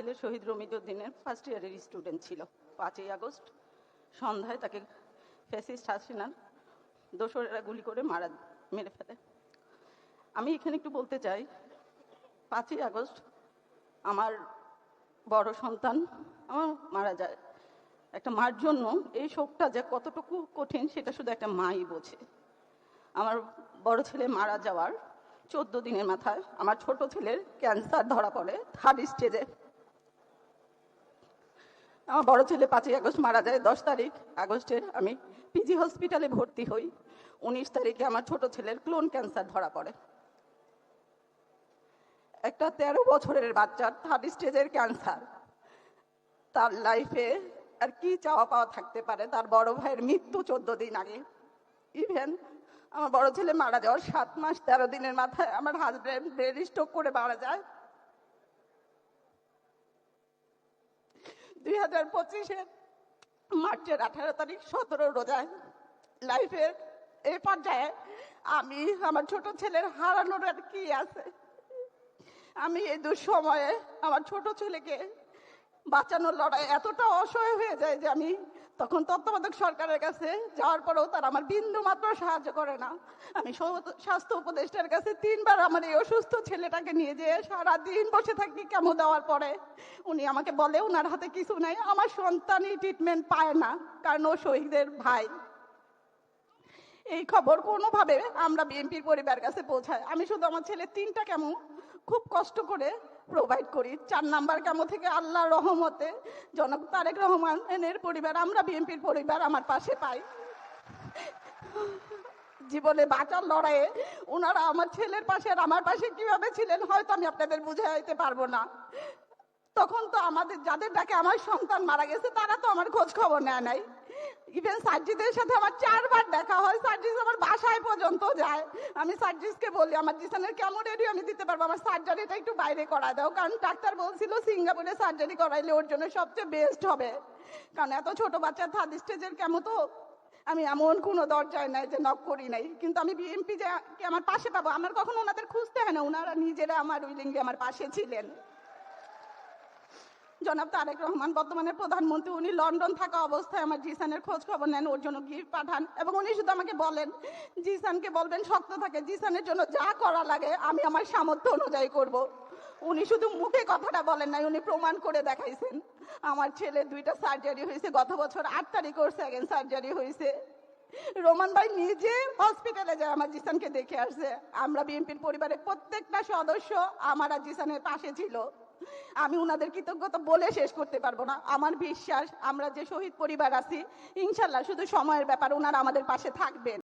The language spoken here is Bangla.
ছেলে শহীদ রমিজউদ্দিনের ফার্স্ট ইয়ারের স্টুডেন্ট ছিল। 5ই আগস্ট সন্ধ্যায় তাকে ফ্যাসিস্ট হাসিনার দোসরেরা গুলি করে মেরে ফেলে। আমি এখানে একটু বলতে চাই, 5ই আগস্ট আমার বড় সন্তান আমার মারা যায়। একটা মার জন্য এই শোকটা যে কতটুকু কঠিন সেটা শুধু একটা মাই বোঝে। আমার বড় ছেলে মারা যাওয়ার 14 দিনের মাথায় আমার ছোট ছেলের ক্যান্সার ধরা পড়ে 3rd স্টেজে। আমার বড় ছেলে 5ই আগস্ট মারা যায়। 10 তারিখ আগস্টের আমি পিজি হসপিটালে ভর্তি হই। 19 তারিখে আমার ছোট ছেলের ক্লোন ক্যান্সার ধরা পড়ে। একটা 13 বছরের বাচ্চার 3rd স্টেজের ক্যান্সার, তার লাইফে আর কি চাওয়া পাওয়া থাকতে পারে? তার বড় ভাইয়ের মৃত্যু 14 দিন আগে। ইভেন আমার বড় ছেলে মারা যাওয়ার 7 মাস 13 দিনের মাথায় আমার হাজবেন্ড ব্রেন স্ট্রোক করে মারা যায়। 2025-এর মার্চের 18 তারিখ 17 রোজায় লাইফের এই পর্যায়ে আমি আমার ছোট ছেলের হারানোর আর কি আছে? আমি এই দুঃসময়ে আমার ছোট ছেলেকে বাঁচানোর লড়াই এতটা অসহায় হয়ে যায় যে আমি তখন তত্ত্বাবধায়ক সরকারের কাছে যাওয়ার পরেও তারা আমার বিন্দু মাত্র সাহায্য করে না। আমি স্বাস্থ্য উপদেষ্টার কাছে 3 বার আমার এই অসুস্থ ছেলেটাকে নিয়ে যেয়ে সারাদিন বসে থাকি কেমো দেওয়ার পরে। উনি আমাকে বলে ওনার হাতে কিছু নাই, আমার সন্তানই ট্রিটমেন্ট পায় না, কারণ ও শহীদের ভাই। এই খবর কোনোভাবে আমরা বিএনপির পরিবার কাছে পৌঁছায়। আমি শুধু আমার ছেলে 3টা কেমো খুব কষ্ট করে প্রোভাইড করি। 4 নাম্বার কেমো থেকে আল্লাহর রহমতে জনাব তারেক রহমানের পরিবার, আমরা বিএনপির পরিবার আমার পাশে পাই। জীবনে বাঁচার লড়াইয়ে ওনারা আমার ছেলের পাশে আর আমার পাশে কিভাবে ছিলেন হয়তো আমি আপনাদের বুঝাইতে পারবো না। তখন তো আমাদের যাদের ডাকে আমার সন্তান মারা গেছে তারা তো আমার খোঁজ খবর নেয় নাই। ইভেন সার্জিদের সাথে আমার 4 বার দেখা হয়। সার্জিস আমার বাসায় পর্যন্ত যায়। আমি সার্জিসকে বলি আমার জিসানের কেমন রেডি আমি দিতে পারবো, আমার সার্জারিটা একটু বাইরে করা দাও, কারণ ডাক্তার বলছিল সিঙ্গাপুরে সার্জারি করাইলে ওর জন্য সবচেয়ে বেস্ট হবে, কারণ এত ছোট বাচ্চা 3rd স্টেজের কেমন। তো আমি এমন কোনো দরজায় নাই যে নক করি নাই, কিন্তু আমি বিএমপি যে আমার পাশে পাবো আমার কখনো ওনাদের খুঁজতে হয় না, ওনারা নিজেরা আমার উইলিংলি আমার পাশে ছিলেন। জনাব তারেক রহমান বর্তমানে প্রধানমন্ত্রী, উনি লন্ডন থাকা অবস্থায় আমার জিসানের খোঁজ খবর নেন, ওর জন্য গিফট পাঠান, এবং উনি শুধু আমাকে বলেন জিসানকে বলবেন শক্ত থাকে, জিসানের জন্য যা করা লাগে আমি আমার সামর্থ্য অনুযায়ী করব। উনি শুধু মুখে কথাটা বলেন নাই, উনি প্রমাণ করে দেখাইছেন। আমার ছেলের 2টা সার্জারি হয়েছে, গত বছর 8 তারিখ ওর 2nd সার্জারি হয়েছে। রোমান ভাই নিজে হসপিটালে যায় আমার জিসানকে দেখে আসছে। আমরা বিএনপির পরিবারের প্রত্যেকটা সদস্য আমার আর জিসানের পাশে ছিল। আমি উনাদের কৃতজ্ঞতা বলে শেষ করতে পারবো না। আমার বিশ্বাস আমরা যে শহীদ পরিবার আছি ইনশাল্লাহ শুধু সময়ের ব্যাপার, ওনারা আমাদের পাশে থাকবেন।